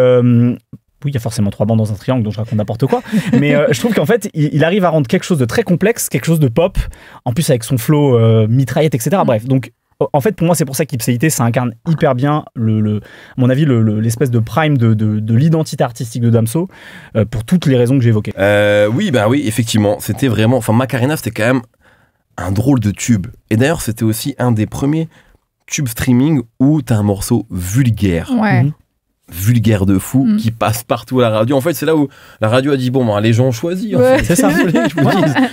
Speaker 2: oui, il y a forcément 3 bandes dans un triangle, donc je raconte n'importe quoi. Mais je trouve qu'en fait, il arrive à rendre quelque chose de très complexe, quelque chose de pop, en plus avec son flow mitraillette, etc. Bref, donc en fait, pour moi, c'est pour ça qu'Ipséité, ça incarne hyper bien, à mon avis, l'espèce de prime de l'identité artistique de Damso, pour toutes les raisons que j'ai évoquées.
Speaker 1: Oui, effectivement, c'était vraiment... Enfin, Macarena, c'était quand même un drôle de tube. Et d'ailleurs, c'était aussi un des premiers tubes streaming où t'as un morceau vulgaire.
Speaker 3: Ouais.
Speaker 1: Vulgaire de fou qui passe partout à la radio. En fait, c'est là où la radio a dit bon, les gens ont choisi. En fait.
Speaker 2: C'est ça.
Speaker 1: Je vous dis,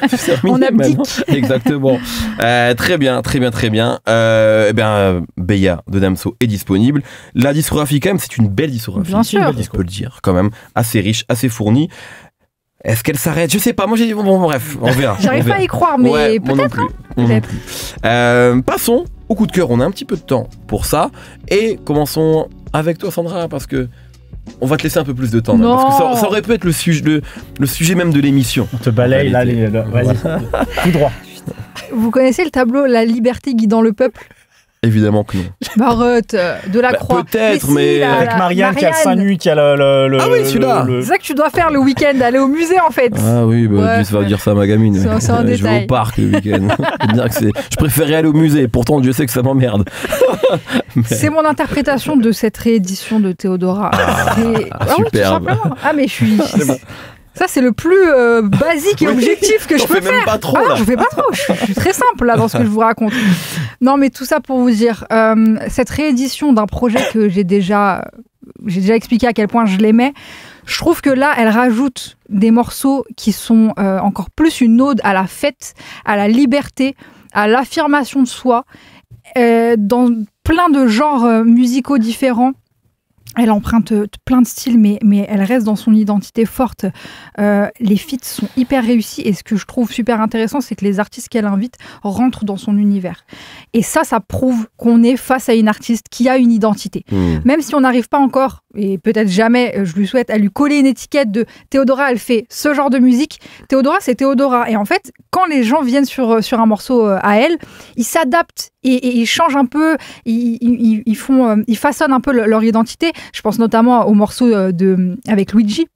Speaker 1: c'est terminé.
Speaker 3: On abdique.
Speaker 1: Exactement. Très bien. Beya de Damso est disponible. La discographie, quand même, c'est une belle discographie.
Speaker 3: Bien sûr.
Speaker 1: On peut le dire, quand même. Assez riche, assez fournie. Est-ce qu'elle s'arrête? Je sais pas. Moi, j'ai dit bon, bref, on verra.
Speaker 3: J'arrive pas à y croire, mais
Speaker 1: Ouais, moi non
Speaker 3: peut-être.
Speaker 1: plus.
Speaker 3: Hein,
Speaker 1: Moi non
Speaker 3: peut-être.
Speaker 1: plus. Passons au coup de cœur. On a un petit peu de temps pour ça. Et commençons avec toi, Sandra, parce que on va te laisser un peu plus de temps. Même,
Speaker 3: Non.
Speaker 1: parce que ça aurait pu être le sujet même de l'émission.
Speaker 2: On te balaye là, vas-y, tout droit.
Speaker 3: Vous connaissez le tableau La liberté guidant le peuple?
Speaker 1: Évidemment que non.
Speaker 3: Bah, arrête, Delacroix.
Speaker 1: Peut-être,
Speaker 3: si,
Speaker 1: mais-
Speaker 3: la-
Speaker 2: Avec
Speaker 3: la-
Speaker 2: Marianne qui a le sein nu, qui a le
Speaker 1: Ah oui, celui-là.
Speaker 3: C'est ça que tu dois faire le week-end, aller au musée en fait.
Speaker 1: Ah oui, bah,
Speaker 3: Ouais.
Speaker 1: Dieu, ça va dire ça à ma gamine.
Speaker 3: C'est un
Speaker 1: Je vais
Speaker 3: détail.
Speaker 1: au parc le week-end. Je veux dire que je préférais aller au musée. Pourtant, Dieu sait que ça m'emmerde.
Speaker 3: C'est mon interprétation de cette réédition de Théodora. Oui, tout
Speaker 1: superbe.
Speaker 3: simplement. Ah, mais je suis. Ça, c'est le plus basique et
Speaker 1: Oui,
Speaker 3: objectif que je
Speaker 1: t'en
Speaker 3: peux
Speaker 1: fais
Speaker 3: faire.
Speaker 1: même pas trop,
Speaker 3: Ah,
Speaker 1: là.
Speaker 3: non, je fais pas trop. Je suis très simple là dans ce que je vous raconte. Non, mais tout ça pour vous dire, cette réédition d'un projet que j'ai déjà expliqué à quel point je l'aimais. Je trouve que là, elle rajoute des morceaux qui sont encore plus une ode à la fête, à la liberté, à l'affirmation de soi, dans plein de genres musicaux différents. Elle emprunte plein de styles, mais elle reste dans son identité forte. Les feats sont hyper réussis et ce que je trouve super intéressant, c'est que les artistes qu'elle invite rentrent dans son univers. Et ça prouve qu'on est face à une artiste qui a une identité. Même si on n'arrive pas encore, et peut-être jamais, je lui souhaite, à lui coller une étiquette de Théodora, elle fait ce genre de musique. Théodora, c'est Théodora. Et en fait, quand les gens viennent sur un morceau à elle, ils s'adaptent et ils changent un peu, ils façonnent un peu leur identité. Je pense notamment au morceau avec Luigi.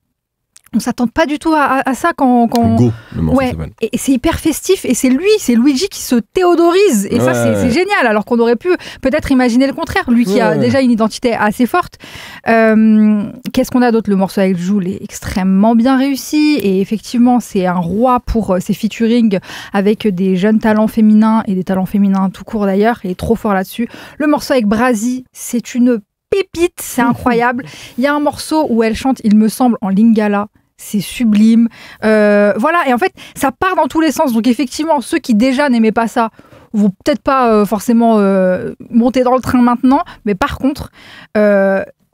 Speaker 3: On s'attend pas du tout à ça quand...
Speaker 1: Go, le morceau
Speaker 3: Ouais,
Speaker 1: s'appelle.
Speaker 3: et c'est hyper festif et c'est Luigi qui se théodorise et ça c'est génial, alors qu'on aurait pu peut-être imaginer le contraire, lui qui a déjà une identité assez forte. Qu'est-ce qu'on a d'autre? Le morceau avec Jul est extrêmement bien réussi et effectivement c'est un roi pour ses featuring avec des jeunes talents féminins et des talents féminins tout court d'ailleurs, il est trop fort là-dessus. Le morceau avec Brazy, c'est une pépite, c'est incroyable. Il y a un morceau où elle chante, il me semble, en lingala. C'est sublime. Voilà, et en fait, ça part dans tous les sens. Donc effectivement, ceux qui déjà n'aimaient pas ça vont peut-être pas forcément monter dans le train maintenant. Mais par contre,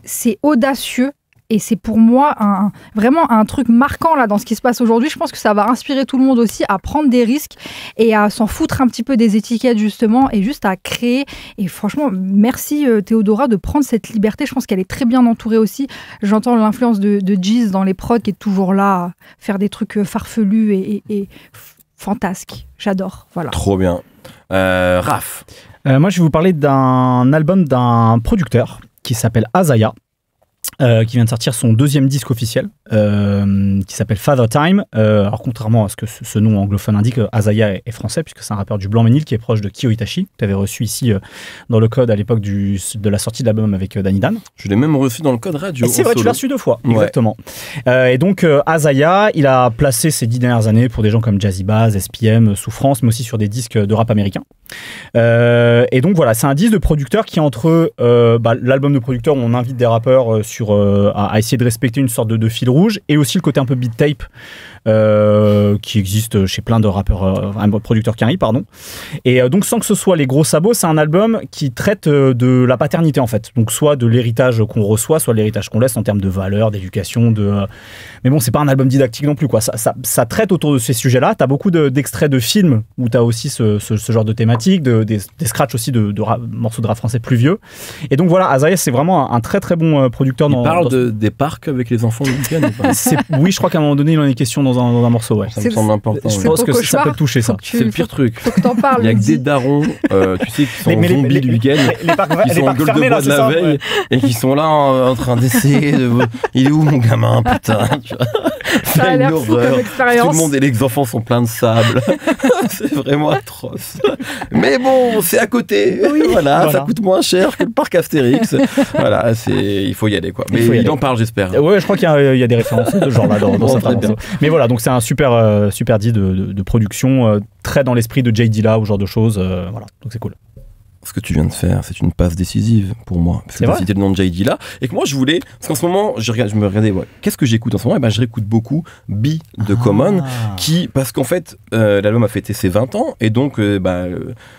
Speaker 3: c'est audacieux. Et c'est pour moi vraiment un truc marquant là, dans ce qui se passe aujourd'hui. Je pense que ça va inspirer tout le monde aussi à prendre des risques et à s'en foutre un petit peu des étiquettes justement et juste à créer. Et franchement, merci Théodora de prendre cette liberté. Je pense qu'elle est très bien entourée aussi. J'entends l'influence de Jeez dans les prods qui est toujours là à faire des trucs farfelus et fantasques. J'adore. Voilà.
Speaker 1: Trop bien. Raph.
Speaker 2: Moi, je vais vous parler d'un album d'un producteur qui s'appelle Azaya. Qui vient de sortir son deuxième disque officiel, qui s'appelle Father Time. Alors contrairement à ce que ce nom anglophone indique, Azaya est français, puisque c'est un rappeur du Blanc-Ménil qui est proche de Kyo Itachi, que tu avais reçu ici dans le code à l'époque de la sortie de l'album avec Danny Dan.
Speaker 1: Je l'ai même reçu dans le code radio.
Speaker 2: Et c'est vrai, tu l'as reçu 2 fois,
Speaker 1: Ouais.
Speaker 2: exactement. Et donc Azaya, il a placé ces 10 dernières années pour des gens comme Jazzy Bass, SPM, Souffrance, mais aussi sur des disques de rap américain. Et donc voilà, c'est un disque de producteur qui est entre l'album de producteur où on invite des rappeurs à essayer de respecter une sorte de fil rouge, et aussi le côté un peu beat tape qui existe chez plein de rappeurs, producteurs carry, pardon. Et donc sans que ce soit les gros sabots, c'est un album qui traite de la paternité en fait. Donc soit de l'héritage qu'on reçoit, soit de l'héritage qu'on laisse en termes de valeurs, d'éducation, mais bon, c'est pas un album didactique non plus, quoi. Ça traite autour de ces sujets-là. T'as beaucoup d'extraits de films où t'as aussi ce genre de thématique, des scratchs aussi de morceaux de rap français plus vieux. Et donc voilà, Azaya, c'est vraiment un très très bon producteur.
Speaker 1: Il parle des parcs avec les enfants le week-end ou pas?
Speaker 2: Oui, je crois qu'à un moment donné, il en est question dans un morceau, ouais.
Speaker 1: Ça me semble important.
Speaker 2: Je
Speaker 1: ouais.
Speaker 2: pense que ça
Speaker 3: cauchemar.
Speaker 2: peut te toucher, ça.
Speaker 1: C'est le pire truc.
Speaker 3: Faut que t'en parles.
Speaker 1: Il y a que
Speaker 3: Mehdi.
Speaker 1: des darons, tu sais, qui sont
Speaker 2: Mais
Speaker 1: zombies du week-end, qui sont en gueule de
Speaker 2: fermés,
Speaker 1: bois
Speaker 2: là,
Speaker 1: de
Speaker 2: c'est
Speaker 1: la
Speaker 2: ça,
Speaker 1: veille
Speaker 2: ouais.
Speaker 1: et qui sont là en train d'essayer de... Il est où mon gamin, putain, tu vois.
Speaker 3: Ça a
Speaker 1: C'est
Speaker 3: l'air
Speaker 1: une
Speaker 3: fou comme
Speaker 1: horreur. Tout
Speaker 3: expérience.
Speaker 1: le monde et les enfants sont pleins de sable. C'est vraiment atroce. Mais bon, c'est à côté.
Speaker 3: Oui.
Speaker 1: Voilà, ça coûte moins cher que le parc Astérix. Voilà, il faut y aller, quoi. Mais il en parle, j'espère.
Speaker 2: Ouais, je crois qu'il y a des références de ce genre-là dans
Speaker 1: Bon,
Speaker 2: certains
Speaker 1: très bien.
Speaker 2: morceaux. Mais voilà, donc c'est un super dit de production, très dans l'esprit de J. Dilla ou ce genre de choses. Voilà, donc c'est cool.
Speaker 1: ce que tu viens de faire, c'est une passe décisive pour moi. Parce que tu as cité le nom de Jay Dilla. Et que moi, je voulais. Parce qu'en ce moment, je me regardais, qu'est-ce que j'écoute en ce moment? Et ben, je réécoute beaucoup B de Common. Parce qu'en fait, l'album a fêté ses 20 ans. Et donc,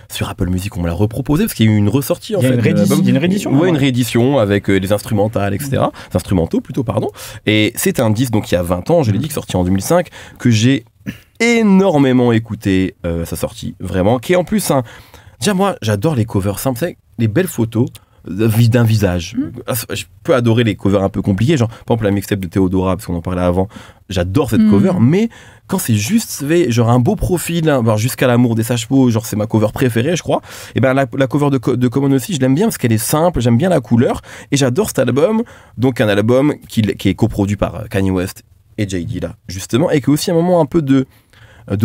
Speaker 1: sur Apple Music, on me l'a reproposé. Parce qu'il y a eu une ressortie. Il y a
Speaker 2: une réédition.
Speaker 1: Ouais, une réédition avec des instrumentales, etc. Instrumentaux plutôt, pardon. Et c'est un disque, donc il y a 20 ans, je l'ai dit, qui est sorti en 2005, que j'ai énormément écouté à sa sortie. Vraiment. Qui est en plus un. Déjà, moi, j'adore les covers simples, c'est les belles photos d'un visage. Je peux adorer les covers un peu compliqués, genre, par exemple, la mixtape de Théodora, parce qu'on en parlait avant. J'adore cette cover, mais quand c'est juste, genre, un beau profil, jusqu'à l'amour des sages-peaux, genre, c'est ma cover préférée, je crois. Et ben, la cover de Common aussi, je l'aime bien parce qu'elle est simple, j'aime bien la couleur, et j'adore cet album. Donc, un album qui est coproduit par Kanye West et Jay Dilla, justement, et qui est aussi un moment un peu de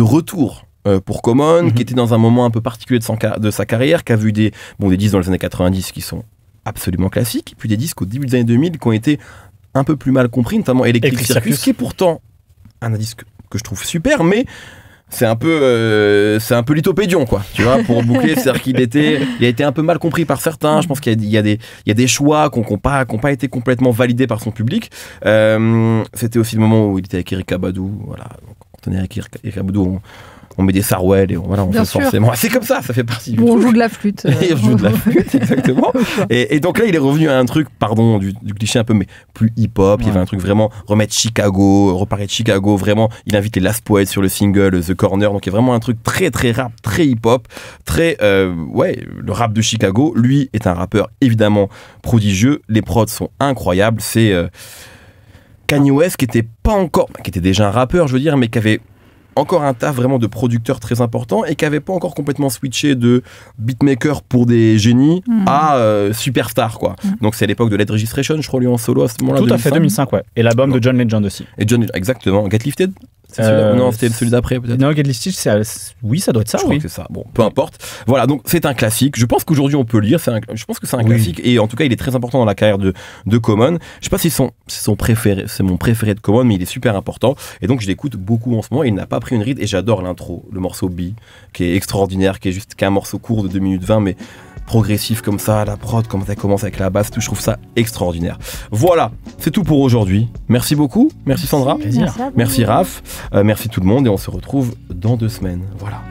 Speaker 1: retour. Pour Common, qui était dans un moment un peu particulier de sa carrière, qui a vu des disques dans les années 90 qui sont absolument classiques, puis des disques au début des années 2000 qui ont été un peu plus mal compris, notamment Electric Circus, qui est pourtant un disque que je trouve super, mais c'est un peu lithopédion, quoi, tu vois, pour boucler. C'est-à-dire qu'il a été un peu mal compris par certains. Je pense qu'il y a des choix qui n'ont pas été complètement validés par son public. C'était aussi le moment où il était avec Erykah Badu, voilà. Donc, quand on est avec Erykah Badu, on met des sarouels et on fait forcément. C'est comme ça fait partie du truc.
Speaker 3: On joue de la flûte.
Speaker 1: On joue de la flûte, exactement. et donc là, il est revenu à un truc, pardon, du cliché un peu, mais plus hip-hop. Il y avait un truc vraiment, reparler de Chicago, vraiment. Il invite les Last Poets sur le single The Corner. Donc il y a vraiment un truc très, très rap, très hip-hop, très, le rap de Chicago. Lui est un rappeur évidemment prodigieux. Les prods sont incroyables. C'est Kanye West qui était déjà un rappeur, je veux dire, mais qui avait encore un taf vraiment de producteur très important et qui n'avait pas encore complètement switché de beatmaker pour des génies à superstar, quoi. Donc c'est à l'époque de Led Registration, je crois, lui en solo à ce moment-là.
Speaker 2: Tout à fait, 2005, ouais. Et l'album de John Legend aussi.
Speaker 1: Et John, exactement. Get Lifted, c'est celui-là? Non, c'était celui d'après, peut-être.
Speaker 2: Non, Get Lifted, oui, ça doit être ça.
Speaker 1: Je crois que c'est ça. Bon, peu importe. Voilà, donc c'est un classique. Je pense qu'aujourd'hui on peut le lire. Je pense que c'est un classique et en tout cas il est très important dans la carrière de Common. Je sais pas si c'est son préféré, c'est mon préféré de Common, mais il est super important et donc je l'écoute beaucoup en ce moment. Il n'a pas pris une ride et j'adore l'intro, le morceau B, qui est extraordinaire, qui est un morceau court de 2 minutes 20, mais progressif comme ça, la prod, comment ça commence avec la basse, tout, je trouve ça extraordinaire. Voilà, c'est tout pour aujourd'hui. Merci beaucoup, merci Sandra, merci Raph, merci tout le monde et on se retrouve dans 2 semaines. Voilà.